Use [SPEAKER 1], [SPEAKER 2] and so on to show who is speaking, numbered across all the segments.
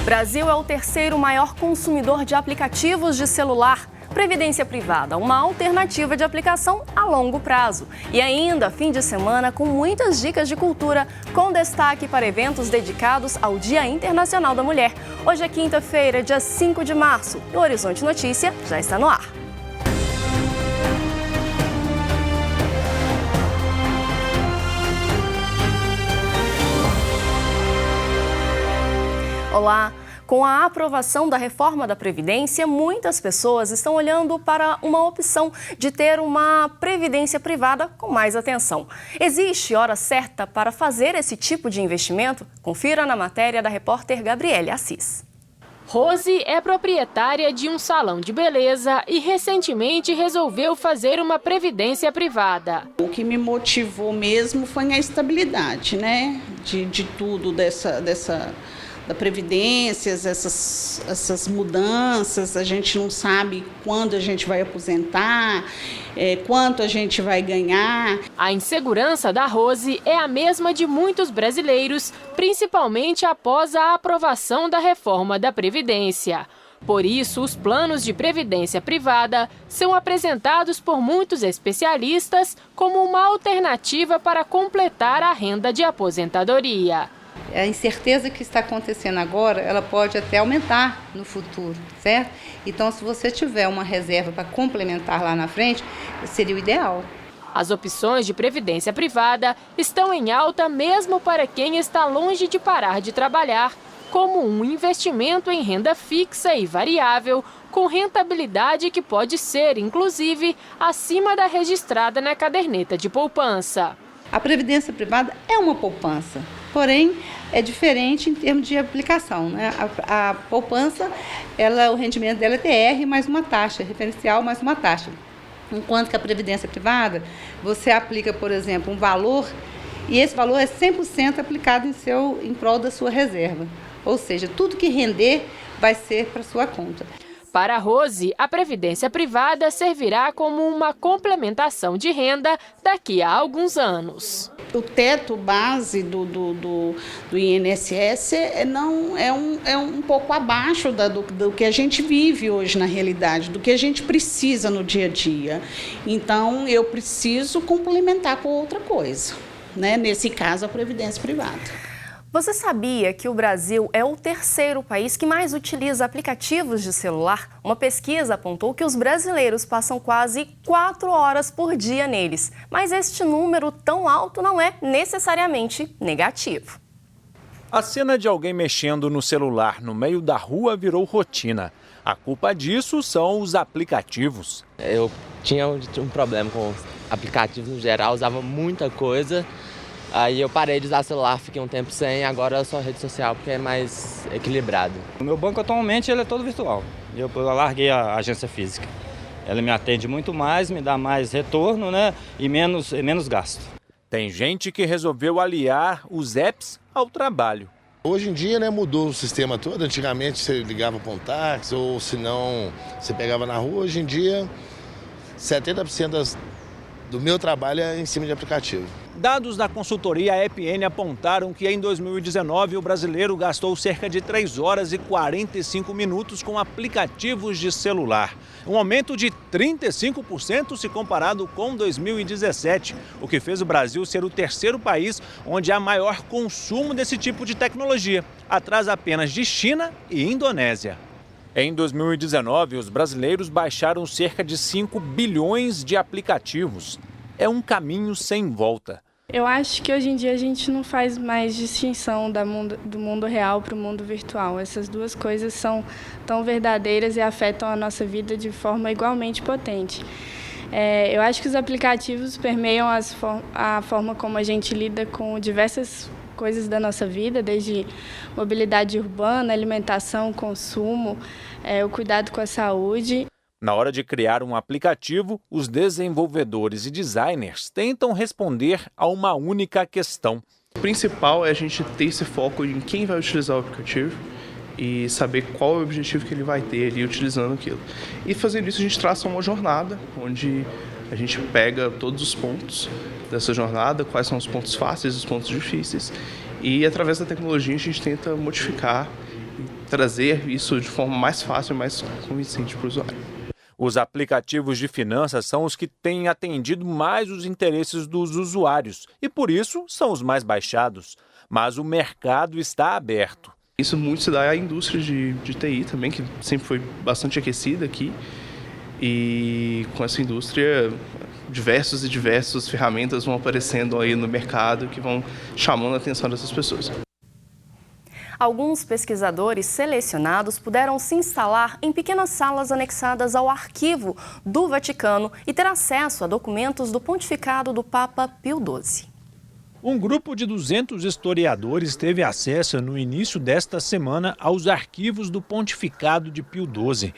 [SPEAKER 1] Brasil é o terceiro maior consumidor de aplicativos de celular. Previdência Privada, uma alternativa de aplicação a longo prazo. E ainda, fim de semana com muitas dicas de cultura, com destaque para eventos dedicados ao Dia Internacional da Mulher. Hoje é quinta-feira, dia 5 de março. E o Horizonte Notícia já está no ar. Olá! Com a aprovação da reforma da Previdência, muitas pessoas estão olhando para uma opção de ter uma previdência privada com mais atenção. Existe hora certa para fazer esse tipo de investimento? Confira na matéria da repórter Gabriele Assis.
[SPEAKER 2] Rose é proprietária de um salão de beleza e recentemente resolveu fazer uma previdência privada.
[SPEAKER 3] O que me motivou mesmo foi a estabilidade, né? De tudo da Previdência, essas mudanças, a gente não sabe quando a gente vai aposentar, quanto a gente vai ganhar.
[SPEAKER 2] A insegurança da Rose é a mesma de muitos brasileiros, principalmente após a aprovação da reforma da Previdência. Por isso, os planos de previdência privada são apresentados por muitos especialistas como uma alternativa para completar a renda de aposentadoria.
[SPEAKER 4] A incerteza que está acontecendo agora, ela pode até aumentar no futuro, certo? Então, se você tiver uma reserva para complementar lá na frente, seria o ideal.
[SPEAKER 2] As opções de previdência privada estão em alta mesmo para quem está longe de parar de trabalhar, como um investimento em renda fixa e variável, com rentabilidade que pode ser, inclusive, acima da registrada na caderneta de poupança.
[SPEAKER 4] A previdência privada é uma poupança, porém é diferente em termos de aplicação, né? A poupança, o rendimento dela é TR mais uma taxa, referencial mais uma taxa. Enquanto que a previdência privada, você aplica, por exemplo, um valor e esse valor é 100% aplicado em prol da sua reserva. Ou seja, tudo que render vai ser para sua conta.
[SPEAKER 2] Para a Rose, a previdência privada servirá como uma complementação de renda daqui a alguns anos.
[SPEAKER 3] O teto base do INSS é um pouco abaixo do que a gente vive hoje na realidade, do que a gente precisa no dia a dia. Então, eu preciso complementar com outra coisa, né? Nesse caso, a previdência privada.
[SPEAKER 1] Você sabia que o Brasil é o terceiro país que mais utiliza aplicativos de celular? Uma pesquisa apontou que os brasileiros passam quase 4 horas por dia neles. Mas este número tão alto não é necessariamente negativo.
[SPEAKER 5] A cena de alguém mexendo no celular no meio da rua virou rotina. A culpa disso são os aplicativos.
[SPEAKER 6] Eu tinha um problema com aplicativos no geral, usava muita coisa. Aí eu parei de usar celular, fiquei um tempo sem, agora eu sou rede social porque é mais equilibrado.
[SPEAKER 7] O meu banco atualmente ele é todo virtual. Eu larguei a agência física. Ela me atende muito mais, me dá mais retorno, né? E menos gasto.
[SPEAKER 5] Tem gente que resolveu aliar os apps ao trabalho.
[SPEAKER 8] Hoje em dia, né, mudou o sistema todo. Antigamente você ligava para um táxi ou se não você pegava na rua. Hoje em dia, 70% do meu trabalho é em cima de aplicativo.
[SPEAKER 5] Dados da consultoria EPN apontaram que em 2019 o brasileiro gastou cerca de 3 horas e 45 minutos com aplicativos de celular. Um aumento de 35% se comparado com 2017, o que fez o Brasil ser o terceiro país onde há maior consumo desse tipo de tecnologia, atrás apenas de China e Indonésia. Em 2019, os brasileiros baixaram cerca de 5 bilhões de aplicativos. É um caminho sem volta.
[SPEAKER 9] Eu acho que hoje em dia a gente não faz mais distinção do mundo real para o mundo virtual. Essas duas coisas são tão verdadeiras e afetam a nossa vida de forma igualmente potente. Eu acho que os aplicativos permeiam a forma como a gente lida com diversas coisas da nossa vida, desde mobilidade urbana, alimentação, consumo, o cuidado com a saúde.
[SPEAKER 5] Na hora de criar um aplicativo, os desenvolvedores e designers tentam responder a uma única questão.
[SPEAKER 10] O principal é a gente ter esse foco em quem vai utilizar o aplicativo e saber qual é o objetivo que ele vai ter ali utilizando aquilo. E fazendo isso a gente traça uma jornada onde a gente pega todos os pontos dessa jornada, quais são os pontos fáceis e os pontos difíceis, e através da tecnologia a gente tenta modificar trazer isso de forma mais fácil e mais convincente para o usuário.
[SPEAKER 5] Os aplicativos de finanças são os que têm atendido mais os interesses dos usuários e, por isso, são os mais baixados. Mas o mercado está aberto.
[SPEAKER 10] Isso muito se dá à indústria de TI também, que sempre foi bastante aquecida aqui. E com essa indústria, diversas ferramentas vão aparecendo aí no mercado que vão chamando a atenção dessas pessoas.
[SPEAKER 1] Alguns pesquisadores selecionados puderam se instalar em pequenas salas anexadas ao arquivo do Vaticano e ter acesso a documentos do pontificado do Papa Pio XII.
[SPEAKER 5] Um grupo de 200 historiadores teve acesso no início desta semana aos arquivos do pontificado de Pio XII.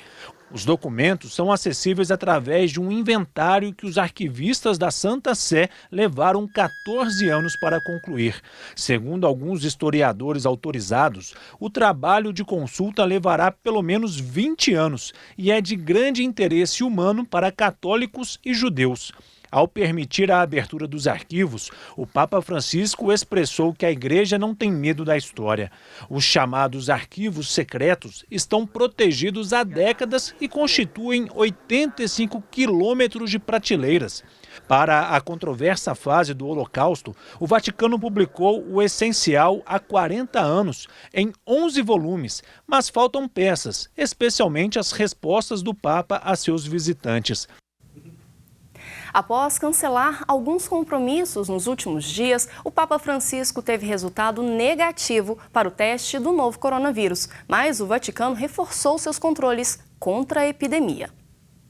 [SPEAKER 5] Os documentos são acessíveis através de um inventário que os arquivistas da Santa Sé levaram 14 anos para concluir. Segundo alguns historiadores autorizados, o trabalho de consulta levará pelo menos 20 anos e é de grande interesse humano para católicos e judeus. Ao permitir a abertura dos arquivos, o Papa Francisco expressou que a Igreja não tem medo da história. Os chamados arquivos secretos estão protegidos há décadas e constituem 85 quilômetros de prateleiras. Para a controversa fase do Holocausto, o Vaticano publicou o essencial há 40 anos, em 11 volumes, mas faltam peças, especialmente as respostas do Papa a seus visitantes.
[SPEAKER 1] Após cancelar alguns compromissos nos últimos dias, o Papa Francisco teve resultado negativo para o teste do novo coronavírus, mas o Vaticano reforçou seus controles contra a epidemia.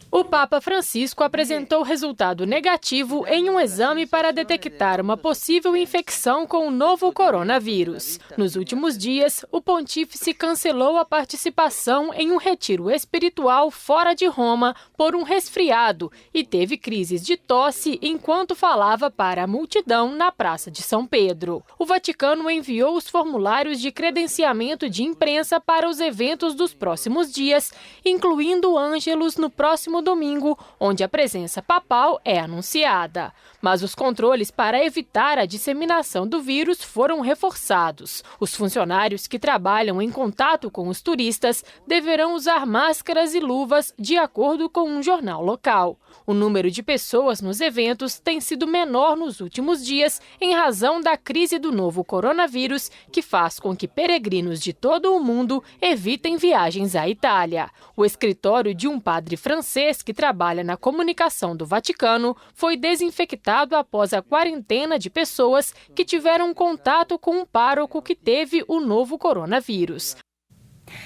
[SPEAKER 2] O Papa Francisco apresentou resultado negativo em um exame para detectar uma possível infecção com o novo coronavírus. Nos últimos dias, o pontífice cancelou a participação em um retiro espiritual fora de Roma por um resfriado e teve crises de tosse enquanto falava para a multidão na Praça de São Pedro. O Vaticano enviou os formulários de credenciamento de imprensa para os eventos dos próximos dias, incluindo o Ângelus no próximo domingo, onde a presença papal é anunciada. Mas os controles para evitar a disseminação do vírus foram reforçados. Os funcionários que trabalham em contato com os turistas deverão usar máscaras e luvas, de acordo com um jornal local. O número de pessoas nos eventos tem sido menor nos últimos dias em razão da crise do novo coronavírus, que faz com que peregrinos de todo o mundo evitem viagens à Itália. O escritório de um padre francês que trabalha na comunicação do Vaticano foi desinfectado após a quarentena de pessoas que tiveram contato com um pároco que teve o novo coronavírus.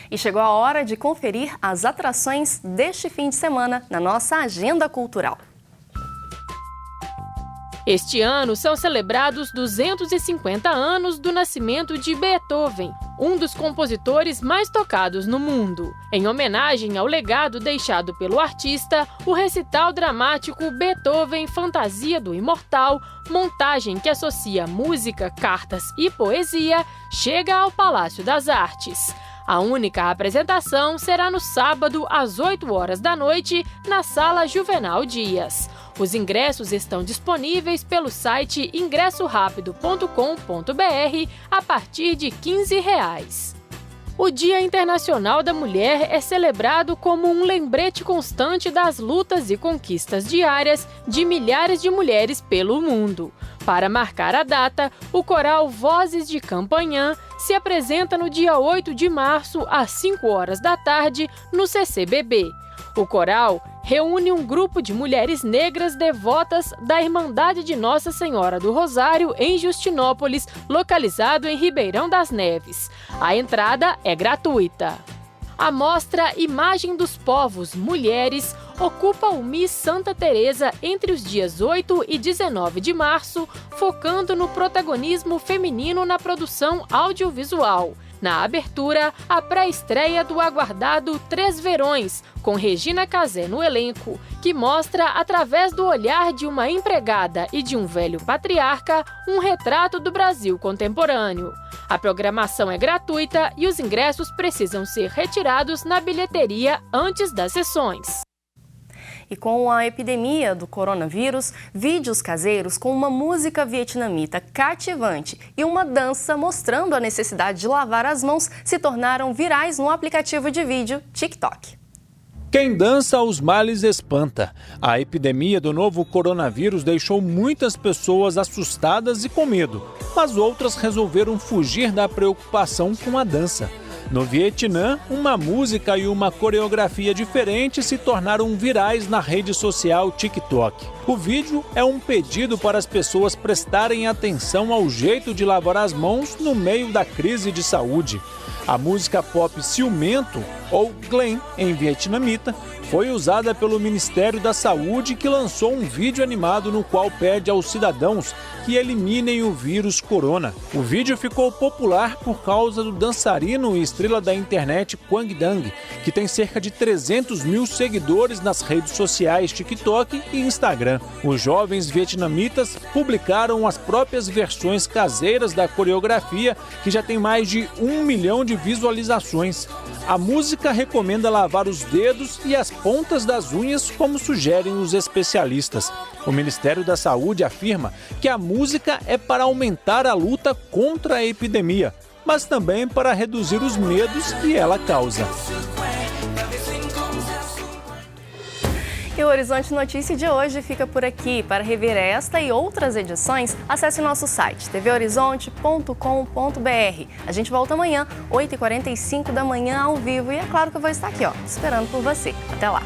[SPEAKER 1] E chegou a hora de conferir as atrações deste fim de semana na nossa agenda cultural.
[SPEAKER 2] Este ano são celebrados 250 anos do nascimento de Beethoven, um dos compositores mais tocados no mundo. Em homenagem ao legado deixado pelo artista, o recital dramático Beethoven Fantasia do Imortal, montagem que associa música, cartas e poesia, chega ao Palácio das Artes. A única apresentação será no sábado, às 8 horas da noite, na Sala Juvenal Dias. Os ingressos estão disponíveis pelo site ingressorapido.com.br a partir de R$ 15. O Dia Internacional da Mulher é celebrado como um lembrete constante das lutas e conquistas diárias de milhares de mulheres pelo mundo. Para marcar a data, o coral Vozes de Campanhã se apresenta no dia 8 de março, às 5 horas da tarde, no CCBB. O coral reúne um grupo de mulheres negras devotas da Irmandade de Nossa Senhora do Rosário, em Justinópolis, localizado em Ribeirão das Neves. A entrada é gratuita. A mostra Imagem dos Povos Mulheres ocupa o Miss Santa Teresa entre os dias 8 e 19 de março, focando no protagonismo feminino na produção audiovisual. Na abertura, a pré-estreia do aguardado Três Verões, com Regina Casé no elenco, que mostra, através do olhar de uma empregada e de um velho patriarca, um retrato do Brasil contemporâneo. A programação é gratuita e os ingressos precisam ser retirados na bilheteria antes das sessões.
[SPEAKER 1] E com a epidemia do coronavírus, vídeos caseiros com uma música vietnamita cativante e uma dança mostrando a necessidade de lavar as mãos se tornaram virais no aplicativo de vídeo TikTok.
[SPEAKER 5] Quem dança os males espanta. A epidemia do novo coronavírus deixou muitas pessoas assustadas e com medo, mas outras resolveram fugir da preocupação com a dança. No Vietnã, uma música e uma coreografia diferente se tornaram virais na rede social TikTok. O vídeo é um pedido para as pessoas prestarem atenção ao jeito de lavar as mãos no meio da crise de saúde. A música pop Ciumento, ou Glen em vietnamita, foi usada pelo Ministério da Saúde, que lançou um vídeo animado no qual pede aos cidadãos que eliminem o vírus corona. O vídeo ficou popular por causa do dançarino e estrela da internet Quang Dang, que tem cerca de 300 mil seguidores nas redes sociais TikTok e Instagram. Os jovens vietnamitas publicaram as próprias versões caseiras da coreografia, que já tem mais de 1 milhão de visualizações. A música recomenda lavar os dedos e as pontas das unhas, como sugerem os especialistas. O Ministério da Saúde afirma que a música é para aumentar a luta contra a epidemia, mas também para reduzir os medos que ela causa.
[SPEAKER 1] E o Horizonte Notícia de hoje fica por aqui. Para rever esta e outras edições, acesse nosso site tvhorizonte.com.br. A gente volta amanhã, 8h45 da manhã, ao vivo. E é claro que eu vou estar aqui, esperando por você. Até lá!